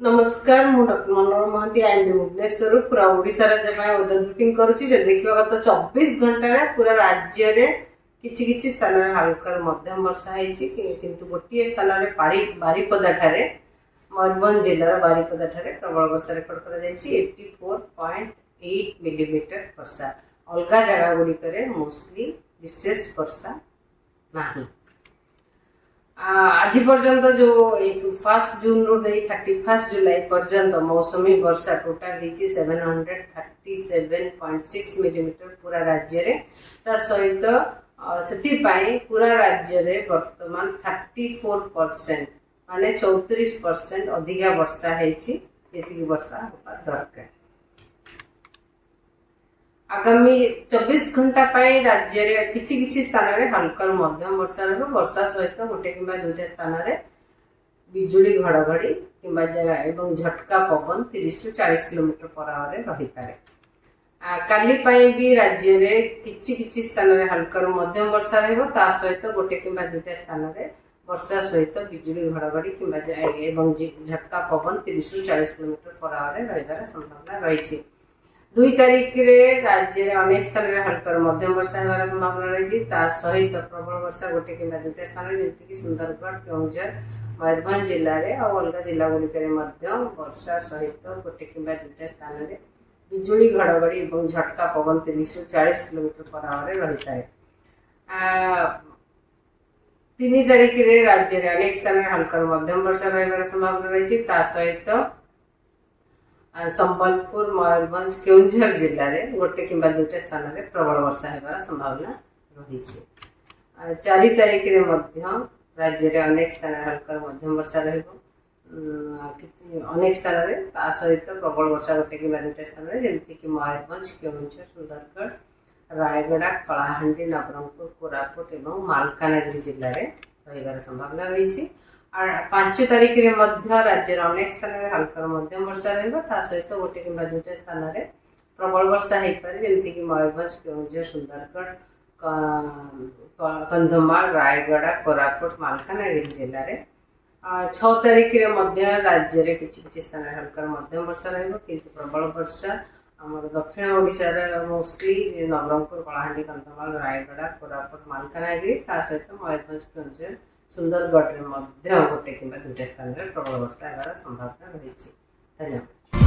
नमस्कार मु डॉक्टर मनोहर महांती आईएमडी भुवनेश्वर पूरा ओडिशा राज्य वेदर बुलेटिन करुच्ची देखा गत 24 घंटा पूरा राज्य रे किछि किछि स्थान रे हल्का मध्यम वर्षा होईछि किंतु गोटे स्थान रे बारिपदा ठारे मयूरभंज जिल्लार बारिपदा ठारे प्रबल वर्षा रेकर्ड करा जायछि 84.8 मिलीमीटर वर्षा। अलग जगह गुड़िक मोस्टली विशेष वर्षा नहीं। आज पर्यंत जो 1 जून रू नहीं 31 जुलाई पर्यंत मौसमी वर्षा टोटाल 737.6 मिलीमीटर पूरा राज्य रे सहित से पूरा राज्य रे वर्तमान 34% माने 34% अधिका वर्षा हेछि जेतिकी वर्षा होबा दरकार। आगामी 24 घंटा राज्य रे किछि किछि स्थान रे हल्का मध्यम वर्षा रह वर्षा सहित गोटे किंबा दुईटा स्थान रे बिजुली घड़घड़ी किंबा एवं झटका पवन 30 ରୁ 40 किलोमीटर पर आवर रही पारे। काली भी राज्य रे किछि किछि स्थान रे हल्का मध्यम वर्षा रह सहित गोटे किंबा दुईटा स्थान रे वर्षा सहित बिजुली घड़घड़ी किंबा एवं झटका पवन 30 ରୁ 40 किलोमीटर पर आवर रहिबार संभावना रही। 2 तारीख रे राज्य रे अनेक स्थान रे हल्का मध्यम वर्षा होबार संभावना रही सहित प्रबल वर्षा गोटे किंबा दुईटा स्थान रे जेमति कि सुंदरगढ़ केउंझर मयूरभंज जिल्ला रे और अलग जिला गुड़िक वर्षा सहित गोटे किंबा दुईटा स्थान रे बिजुली घड़घड़ी और झटका पवन 30 ରୁ 40 किलोमीटर पर आवर रही पारे। 3 तारीख रे राज्य रे अनेक स्थान रे हल्का मध्यम वर्षा रहिबार संभावना रही सहित संबलपुर मयूरभंज केउंझर जिल्ला रे गोटे किंबा दुईटा स्थान रे प्रबल वर्षा होबार संभावना रही। 4 तारीख रे मध्य राज्य रे अनेक स्थान रे हल्का मध्यम वर्षा रहिबो अनेक स्थान रे सहित प्रबल वर्षा गोटे किंबा दुईटा स्थान रे जेमति कि मयूरभंज केउंझर सुंदरगढ़ रायगड़ा कलाहांडी नवरंगपुर कोरापुट एवं मालकानगिरी जिल्ला रे रहिबार संभावना रही। 5 तारीख रे मध्य राज्य अनेक स्थान रे हल्का मध्यम वर्षा रहिबा सहित गोटे किंबा दुईटा स्थान रे प्रबल वर्षा हो पारे जेमति कि मयूरभंज केउंझर सुंदरगढ़ कंधमाल रायगड़ा कोरापुट मालकानगिरी जिल्ला रे। 6 तारीख रे मध्य राज्य रे किछि स्थान रे हल्का मध्यम वर्षा रहिबो किंतु प्रबल वर्षा हमर दक्षिण ओडिशा रे मोस्टली नवरंगपुर कलाहांडी कंधमाल रायगड़ा कोरापुट मालकानगिरी सहित मयूरभंज केउंझर सुंदरगढ़ रे मध्य गोटे किंबा दुईटा स्थान रे प्रबल वर्षा होबार संभावना रही। धन्यवाद।